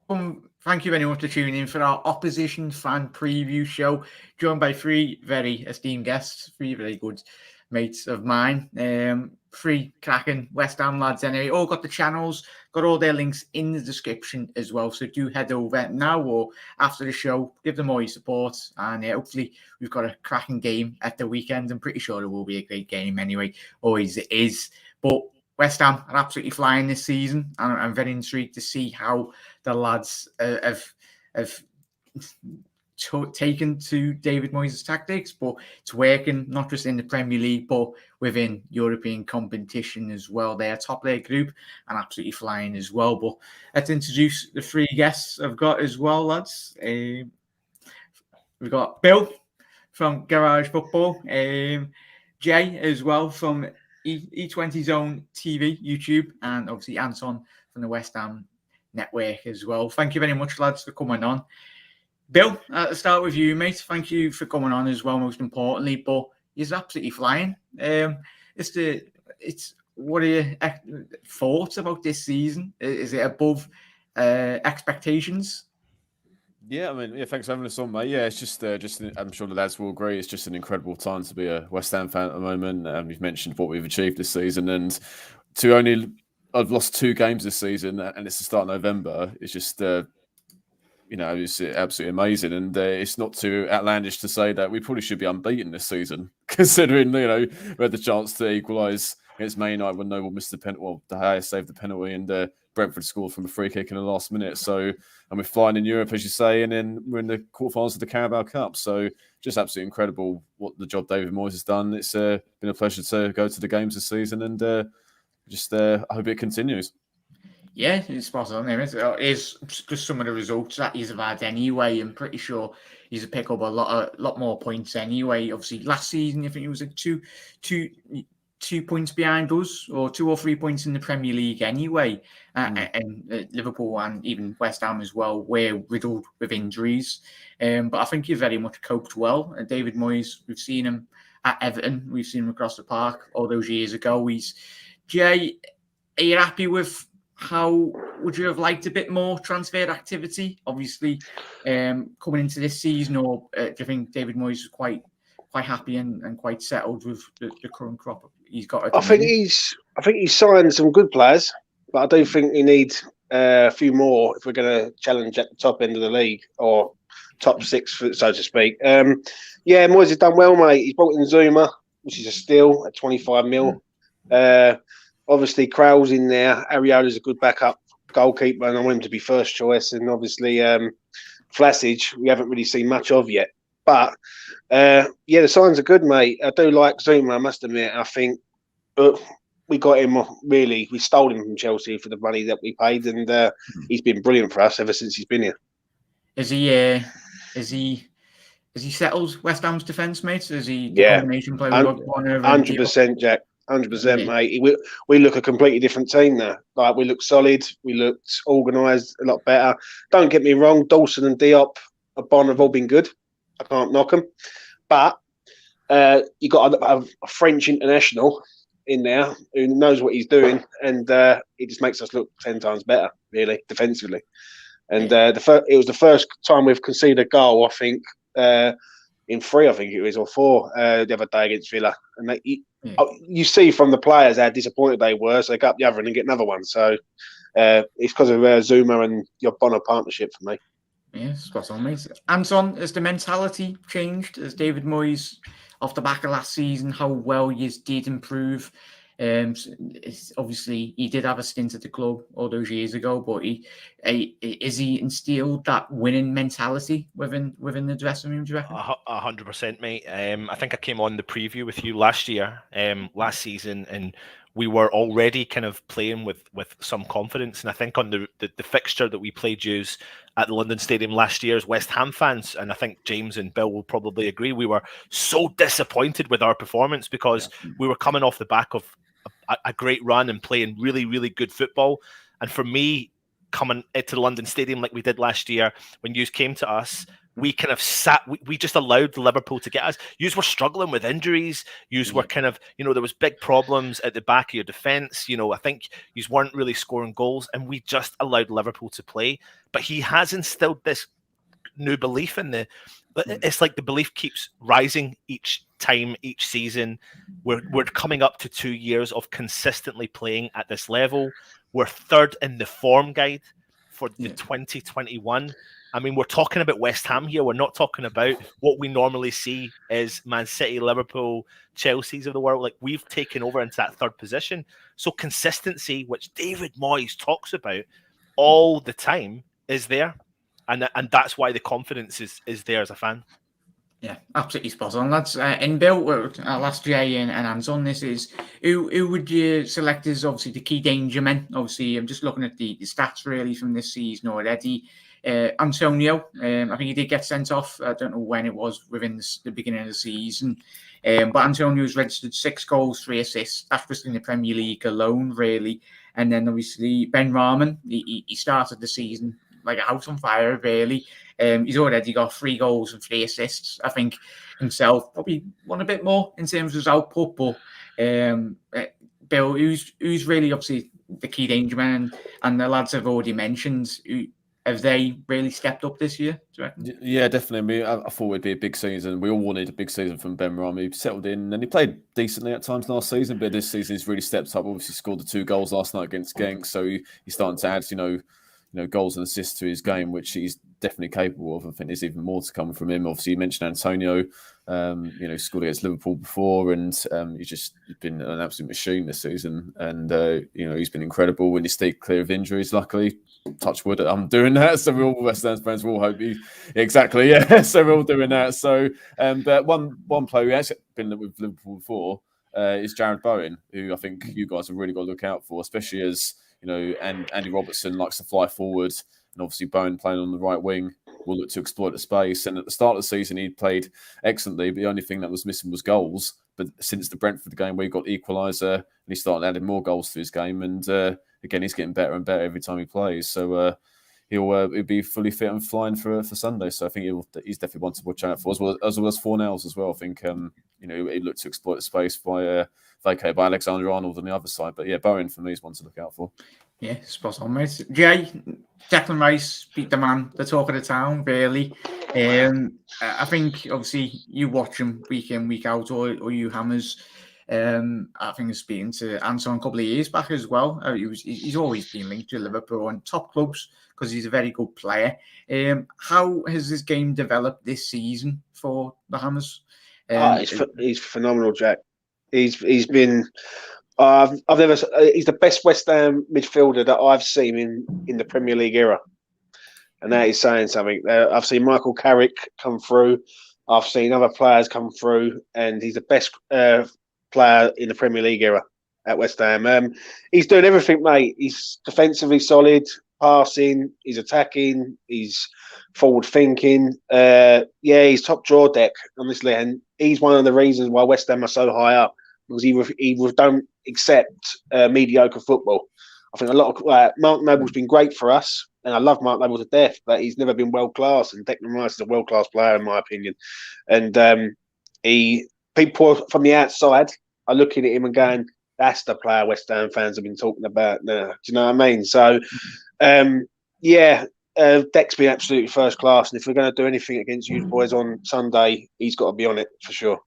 Thank you very much for tuning in for our opposition fan preview show, joined by three very esteemed guests, three very good mates of mine. Three cracking West Ham lads anyway. All got the channels, got all their links in the description as well. So do head over now or after the show, give them all your support. And hopefully we've got a cracking game at the weekend. I'm pretty sure it will be a great game anyway. Always it is. But West Ham are absolutely flying this season, and I'm very intrigued to see how the lads have taken to David Moyes' tactics, but it's working not just in the Premier League, but within European competition as well. They're top of their group and absolutely flying as well. But let's introduce the three guests I've got as well, lads. We've got Bill from Garage Football, Jay as well from E20 Zone TV, YouTube, and obviously Anton from the West Ham network as well. Thank you very much, lads, for coming on. Bill, I'll start with you, mate. Thank you for coming on as well, most importantly. But he's absolutely flying. What are your thoughts about this season? Is it above expectations? Yeah, I mean, thanks for having us on, mate. Yeah, it's just I'm sure the lads will agree. It's just an incredible time to be a West Ham fan at the moment. You've mentioned what we've achieved this season, and I've lost 2 games this season, and it's the start of November. It's just, it's absolutely amazing, and it's not too outlandish to say that we probably should be unbeaten this season, considering we had the chance to equalise against Man United when Noble missed the penalty. Well, De Gea saved the penalty, and Brentford scored from a free kick in the last minute. So, and we're flying in Europe, as you say, and then we're in the quarterfinals of the Carabao Cup. So, just absolutely incredible what the job David Moyes has done. It's been a pleasure to go to the games this season, and I hope it continues. Yeah, it's spot on. It's just some of the results that he's had anyway. I'm pretty sure he's picked up a lot more points anyway. Obviously, last season I think it was like two points behind us, or 2 or 3 points in the Premier League anyway. And Liverpool and even West Ham as well were riddled with injuries. But I think he very much coped well. David Moyes, we've seen him at Everton, we've seen him across the park all those years ago. Jay, are you happy with how would you have liked a bit more transfer activity? Obviously, coming into this season, or do you think David Moyes is quite happy and quite settled with the current crop he's got? I think he's signed some good players, but I do think he needs a few more if we're going to challenge at the top end of the league, or top 6, so to speak. Moyes has done well, mate. He's brought in Zuma, which is a steal at 25 mil. Obviously, Kral's in there. Ariola's a good backup goalkeeper, and I want him to be first choice. And obviously, Vlasic, we haven't really seen much of yet. But, the signs are good, mate. I do like Zuma, I must admit. I think we got him, really, we stole him from Chelsea for the money that we paid, and he's been brilliant for us ever since he's been here. Is he settled West Ham's defence, mate? Is he the combination player? 100%, Jack. 100%, mate. We look a completely different team now. Like, we look solid. We looked organised a lot better. Don't get me wrong. Dawson and Diop, Bon have all been good. I can't knock them. But you got a French international in there who knows what he's doing, and it just makes us look 10 times better, really, defensively. And it was the first time we've conceded a goal, I think, in 3, I think it was, or 4, the other day against Villa. And you see from the players how disappointed they were, so they go up the other end and get another one. So it's because of Zuma and your Bono partnership for me. Yeah, spot on, mate. Anton, has the mentality changed? As David Moyes, off the back of last season, how well you did improve? Obviously, he did have a stint at the club all those years ago, but is he instilled that winning mentality within the dressing room, do you reckon? 100%, mate. I think I came on the preview with you last season, and we were already kind of playing with some confidence. And I think on the fixture that we played yous at the London Stadium last year as West Ham fans, and I think James and Bill will probably agree, we were so disappointed with our performance because we were coming off the back of a great run and playing really, really good football. And for me, coming to the London Stadium like we did last year, when you came to us, we kind of we just allowed Liverpool to get us. Yous were struggling with injuries. Yous were kind of, there was big problems at the back of your defence. I think yous weren't really scoring goals, and we just allowed Liverpool to play. But he has instilled this new belief in it's like the belief keeps rising each time, each season. We're coming up to 2 years of consistently playing at this level. We're third in the form guide for the 2021. I mean, we're talking about West Ham here. We're not talking about what we normally see as Man City, Liverpool, Chelsea's of the world. Like, we've taken over into that third position. So consistency, which David Moyes talks about all the time, is there. And that's why the confidence is there as a fan. Yeah, absolutely spot on, lads. And Bill, last Jay and Anton, this is who would you select as obviously the key danger men? Obviously, I'm just looking at the stats really from this season already. Antonio, I think he did get sent off. I don't know when it was within the beginning of the season. But Antonio's registered 6 goals, 3 assists. That's just in the Premier League alone, really. And then obviously Ben Rahman, he started the season like a house on fire, really. He's already got 3 goals and 3 assists. I think himself probably won a bit more in terms of his output, but Bill, who's really obviously the key danger man, and the lads have already mentioned, have they really stepped up this year? Do you reckon? Yeah, definitely. I thought it'd be a big season. We all wanted a big season from Ben Rahman. He settled in and he played decently at times last season, but this season he's really stepped up. Obviously scored the 2 goals last night against Genk, so he's starting to add, goals and assists to his game, which he's definitely capable of. I think there's even more to come from him. Obviously, you mentioned Antonio, scored against Liverpool before, and he's been an absolute machine this season. And he's been incredible when he stayed clear of injuries. Luckily, touch wood, I'm doing that. So we're all West Ham fans. We all hope exactly, yeah. So we're all doing that. So, but one player who has been with Liverpool before is Jared Bowen, who I think you guys have really got to look out for, especially as and Andy Robertson likes to fly forward, and obviously Bowen playing on the right wing will look to exploit the space. And at the start of the season, he played excellently, but the only thing that was missing was goals. But since the Brentford game where he got the equaliser, and he started adding more goals to his game, and again, he's getting better and better every time he plays. So he'll be fully fit and flying for Sunday. So I think he's definitely one to watch out for, as well as Fornells as well. I think he looked to exploit the space by Alexander Arnold on the other side. But yeah, Bowen for me is one to look out for. Yeah, spot on, mate. Jay, Declan Rice beat the man, the talk of the town, really. I think obviously you watch him week in, week out, or you Hammers. I think he's speaking to Anton a couple of years back as well. He's always been linked to Liverpool and top clubs because he's a very good player. How has his game developed this season for the Hammers? He's phenomenal, Jack. He's been. He's the best West Ham midfielder that I've seen in the Premier League era, and that is saying something. I've seen Michael Carrick come through. I've seen other players come through, and he's the best player in the Premier League era at West Ham. He's doing everything, mate. He's defensively solid, passing, he's attacking, he's forward thinking. He's top draw deck, honestly, and he's one of the reasons why West Ham are so high up, because he don't accept mediocre football. I think a lot of Mark Noble's been great for us, and I love Mark Noble to death, but he's never been world class. And Declan Rice is a world class player, in my opinion. And people from the outside are looking at him and going, "That's the player West Ham fans have been talking about now." Do you know what I mean? So, Dec's been absolutely first class, and if we're going to do anything against you boys on Sunday, he's got to be on it for sure.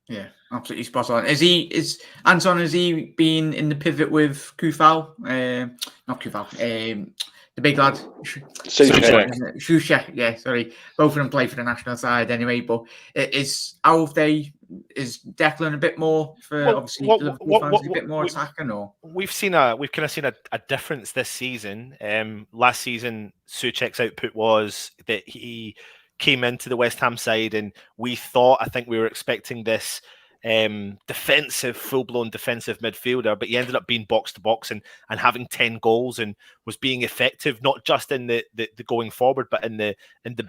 Yeah, absolutely spot on. Has he been in the pivot with Kufal? Not Kufal. The big lad. Souček. Yeah, sorry. Both of them play for the national side anyway. But is Declan a bit more for obviously Liverpool fans? A bit more attacking, or we've kind of seen a difference this season. Last season, Souček's output was that he came into the West Ham side, and I think we were expecting this full-blown defensive midfielder, but he ended up being box to box and having 10 goals and was being effective, not just in the going forward, but in the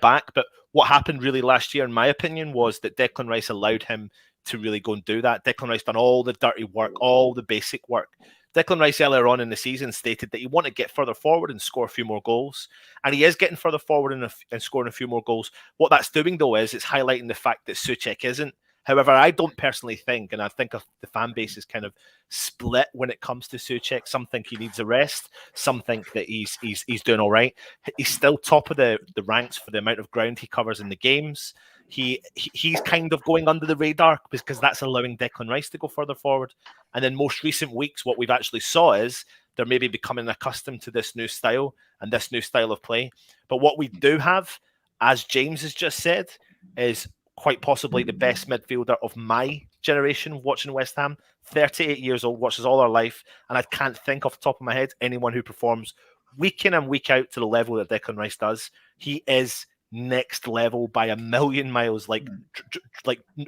back. But what happened really last year, in my opinion, was that Declan Rice allowed him to really go and do that. Declan Rice done all the dirty work, all the basic work Declan Rice earlier on in the season stated that he wanted to get further forward and score a few more goals. And he is getting further forward and scoring a few more goals. What that's doing, though, is it's highlighting the fact that Souček isn't. However, I don't personally think, and I think the fan base is kind of split when it comes to Souček. Some think he needs a rest. Some think that he's doing all right. He's still top of the ranks for the amount of ground he covers in the games. He's kind of going under the radar because that's allowing Declan Rice to go further forward. And in most recent weeks, what we've actually saw is they're maybe becoming accustomed to this new style and this new style of play. But what we do have, as James has just said, is quite possibly the best midfielder of my generation watching West Ham. 38 years old, watches all our life, and I can't think off the top of my head anyone who performs week in and week out to the level that Declan Rice does. He is next level by a million miles. Like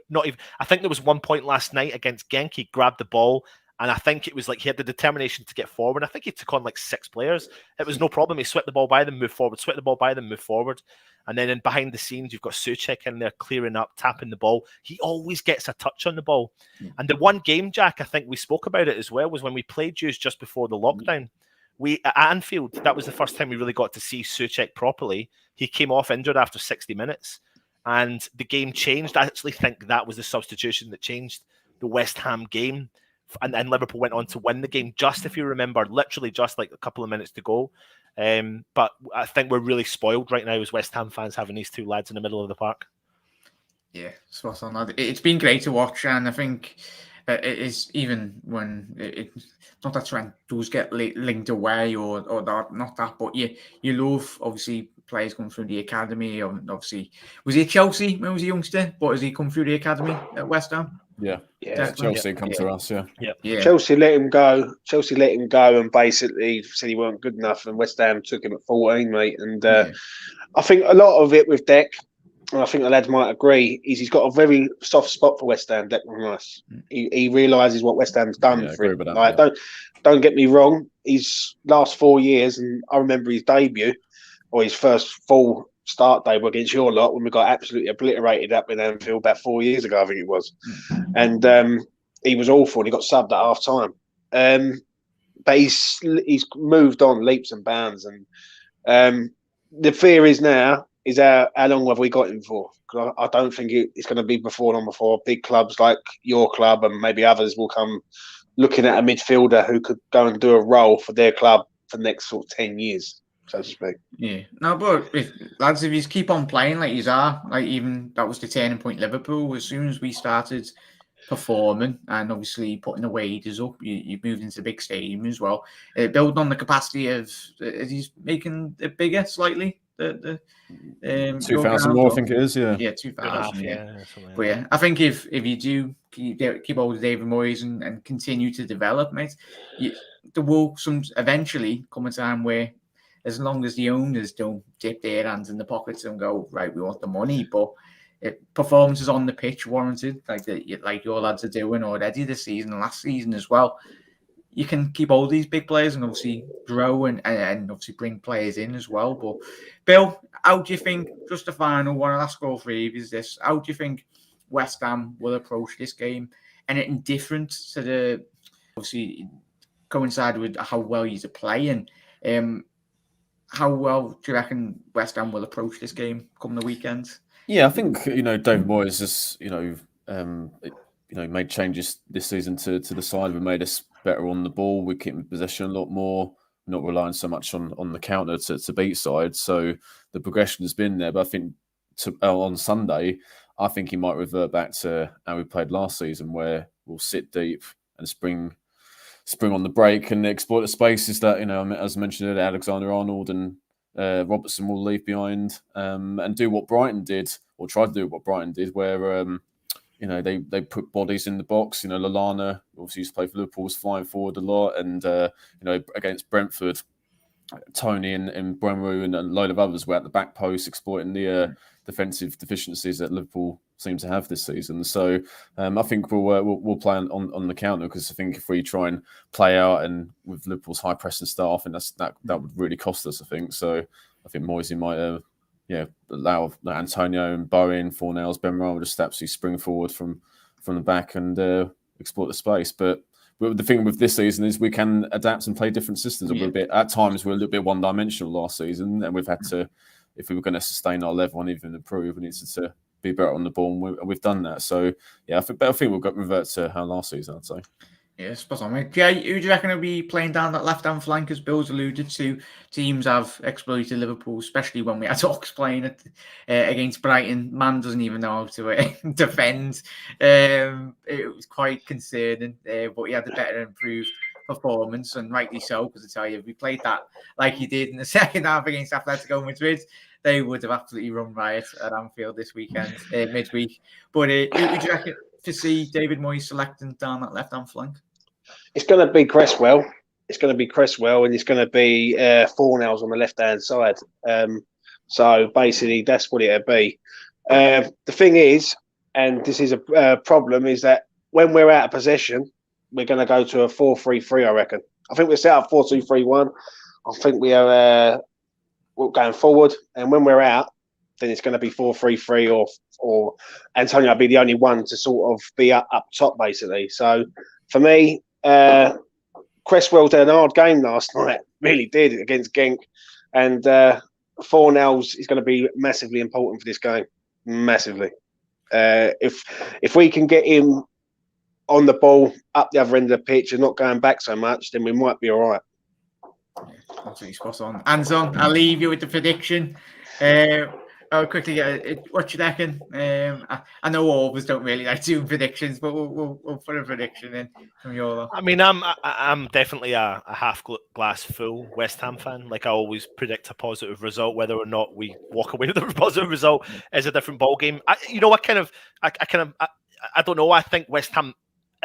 not even. I think there was one point last night against Genk. He grabbed the ball, and I think it was like he had the determination to get forward. I think he took on like 6 players. It was no problem. He swept the ball by them, move forward. Swept the ball by them, move forward. And then behind the scenes, you've got Souček in there clearing up, tapping the ball. He always gets a touch on the ball. And the one game, Jack, I think we spoke about it as well, was when we played you just before the lockdown. At Anfield, that was the first time we really got to see Souček properly. He came off injured after 60 minutes, and the game changed. I actually think that was the substitution that changed the West Ham game. And then Liverpool went on to win the game, just if you remember, literally just like a couple of minutes to go. But I think we're really spoiled right now as West Ham fans having these 2 lads in the middle of the park. Yeah, spot on. It's been great to watch, and I think it is, even when not that Trent does get linked away or that, not that, but you love obviously players coming through the academy. Obviously, was he at Chelsea when he was a youngster? But has he come through the academy at West Ham? Yeah. Definitely. Chelsea come to us, yeah. Chelsea let him go. Chelsea let him go and basically said he weren't good enough, and West Ham took him at 14, mate. And I think a lot of it with Dec, and I think the lads might agree, is he's got a very soft spot for West Ham, Declan Rice. He realises what West Ham's done for him. Like, don't get me wrong, his last 4 years, and I remember his debut, or his first full start day against your lot when we got absolutely obliterated up in Anfield about 4 years ago, I think it was. And he was awful, and he got subbed at half time. But he's moved on leaps and bounds, and the fear is now is how long have we got him for? Because I don't think it's going to be before big clubs like your club and maybe others will come looking at a midfielder who could go and do a role for their club for the next sort of 10 years. So to speak. Yeah. No, but if you keep on playing like you are, like even that was the turning point. Liverpool, as soon as we started performing and obviously putting the wages up, you moved into the big stadium as well. Building on the capacity of, he's making it bigger slightly. The 2,000 more, I think it is. Yeah. 2,000. Yeah. But yeah, I think if you do keep hold of David Moyes and continue to develop, mate, there will eventually come a time where, as long as the owners don't dip their hands in the pockets and go, right, we want the money, but performances on the pitch warranted, like your lads are doing already this season and last season as well, you can keep all these big players and obviously grow and obviously bring players in as well. But Bill, how do you think, just the final one, I'll ask all 3 of you this, how do you think West Ham will approach this game? Anything different to the, obviously coincide with how well you're playing? How well do you reckon West Ham will approach this game come the weekend? Yeah, I think David Moyes has made changes this season to the side. We made us better on the ball. We keep in possession a lot more, not relying so much on the counter to beat side. So the progression has been there. But I think on Sunday, I think he might revert back to how we played last season, where we'll sit deep and spring on the break and exploit the spaces that, as mentioned earlier, Alexander-Arnold and Robertson will leave behind, and do what Brighton did, or try to do what Brighton did, where they put bodies in the box. Lallana obviously used to play for Liverpool, was flying forward a lot, and against Brentford, Tony and Bremru and a load of others were at the back post exploiting the defensive deficiencies that Liverpool seem to have this season. So I think we'll play on the counter, because I think if we try and play out and with Liverpool's high pressing style, I think that would really cost us. I think so. I think Moisey might allow Antonio and Bowen, Fornells, Ben Rama just absolutely spring forward from the back and exploit the space. But But the thing with this season is we can adapt and play different systems a little bit. At times, we're a little bit one-dimensional last season, and we've had to, if we were going to sustain our level and even improve, we needed to be better on the ball, and we've done that. So, yeah, I think we'll revert to our last season, I'd say. Yeah, spot on, mate. Jay, who do you reckon will be playing down that left-hand flank? As Bill's alluded to, teams have exploited Liverpool, especially when we had Ox playing it against Brighton. Man doesn't even know how to defend. It was quite concerning, but he had a better improved performance, and rightly so, because I tell you, if we played that like he did in the second half against Atletico Madrid, they would have absolutely run riot at Anfield this weekend, midweek. But who would you reckon to see David Moyes selecting down that left-hand flank? It's going to be Cresswell. It's going to be Cresswell, and it's going to be Fornals on the left-hand side. So basically, that's what it'll be. The thing is, and this is a problem, is that when we're out of possession, we're going to go to a 4-3-3, I reckon. I think we're set up 4-2-3-1. I think we are going forward, and when we're out, then it's going to be 4-3-3, or Antonio will be the only one to sort of be up top, basically. So for me, Cresswell did a hard game last night, really did, against Genk, and Fornals is going to be massively important for this game, massively. If we can get him on the ball up the other end of the pitch and not going back so much, then we might be all right. Absolutely spot on. Anton, I'll leave you with the prediction. I'll quickly what you reckon? I know all of us don't really like doing predictions, but we'll put a prediction in from your. I mean, I'm definitely a half glass full West Ham fan. Like, I always predict a positive result, whether or not we walk away with a positive result is a different ball game. I don't know. I think West Ham.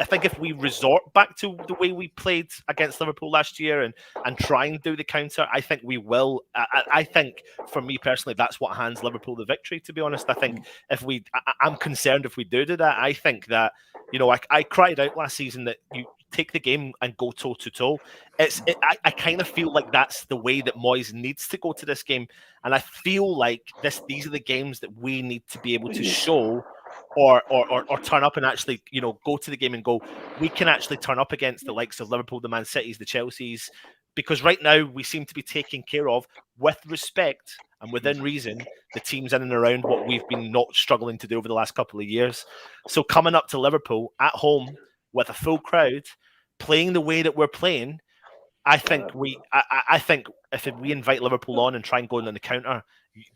I think if we resort back to the way we played against Liverpool last year and try and do the counter, I think we will. I think, for me personally, that's what hands Liverpool the victory, to be honest. I think I'm concerned if we do that. I think that, I cried out last season that you take the game and go toe-to-toe. I kind of feel like that's the way that Moyes needs to go to this game. And I feel like these are the games that we need to be able to show or turn up and actually, go to the game and go, we can actually turn up against the likes of Liverpool, the Man Cities, the Chelseas, because right now we seem to be taking care of, with respect and within reason, the teams in and around what we've been not struggling to do over the last couple of years. So coming up to Liverpool at home with a full crowd, playing the way that we're playing, I think if we invite Liverpool on and try and go in on the counter,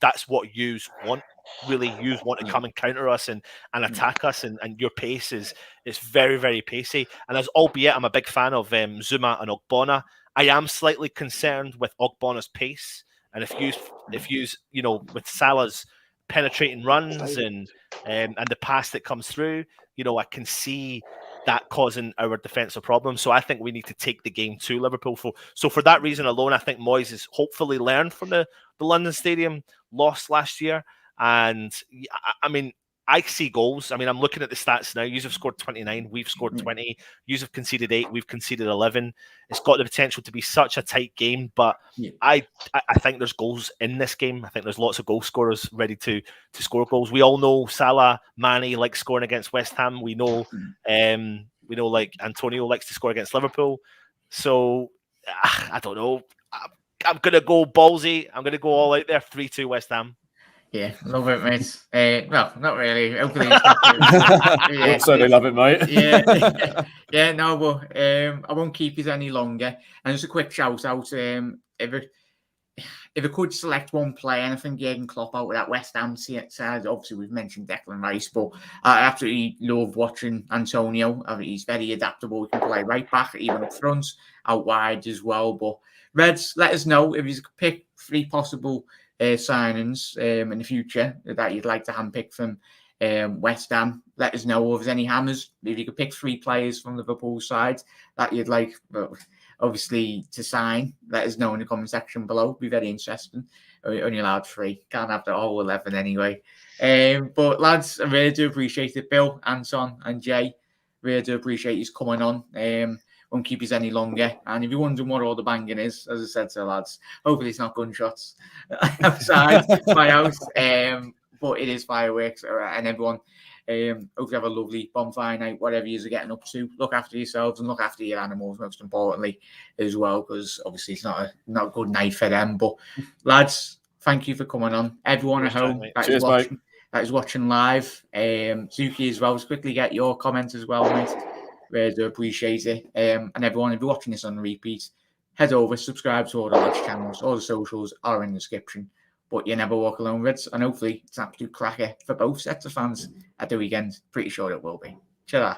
that's what yous want. Really, yous want to come and counter us and attack us, and your pace is very, very pacey. And albeit I'm a big fan of Zuma and Ogbonna, I am slightly concerned with Ogbonna's pace. And if you with Salah's penetrating runs and the pass that comes through, I can see that causing our defensive problems. So I think we need to take the game to Liverpool. So for that reason alone, I think Moyes has hopefully learned from the London Stadium loss last year. And I mean, I see goals. I mean, I'm looking at the stats now. Yous have scored 29. We've scored 20. Yous have conceded 8. We've conceded 11. It's got the potential to be such a tight game, but I think there's goals in this game. I think there's lots of goal scorers ready to score goals. We all know Salah, Mane like scoring against West Ham. We know like Antonio likes to score against Liverpool. So I don't know. I'm gonna go ballsy. I'm gonna go all out there. 3-2 West Ham. Yeah, love it, mate. Well, not really. Hopefully, it's not. I certainly love it, mate. Yeah, no, but I won't keep it any longer. And just a quick shout out. If I could select one player, and I think Jurgen Klopp out with that West Ham side. Obviously, we've mentioned Declan Rice, but I absolutely love watching Antonio. I mean, he's very adaptable. He can play right back, even up front, out wide as well. But Reds, let us know if you could pick 3 possible signings in the future that you'd like to handpick from West Ham. Let us know. Or if there's any hammers, if you could pick 3 players from Liverpool side that you'd like, obviously, to sign, let us know in the comment section below. It'd be very interesting. Only allowed 3. Can't have the whole 11 anyway. But lads, I really do appreciate it. Bill, Anton, and Jay, really do appreciate you coming on. Won't keep us any longer. And if you're wondering what all the banging is, as I said to the lads, hopefully it's not gunshots outside my house. But it is fireworks, and everyone Hope you have a lovely bonfire night, whatever you're getting up to. Look after yourselves and look after your animals, most importantly, as well, because obviously it's not a good night for them. But lads, thank you for coming on. Everyone at home that is watching live, Suki as well, just quickly get your comments as well, mate. Really do appreciate it. And everyone, if you're watching this on repeat, head over, subscribe to all the lads' channels. All the socials are in the description. But you never walk alone, Reds. And hopefully it's an absolute cracker for both sets of fans at the weekend. Pretty sure it will be. Cheers.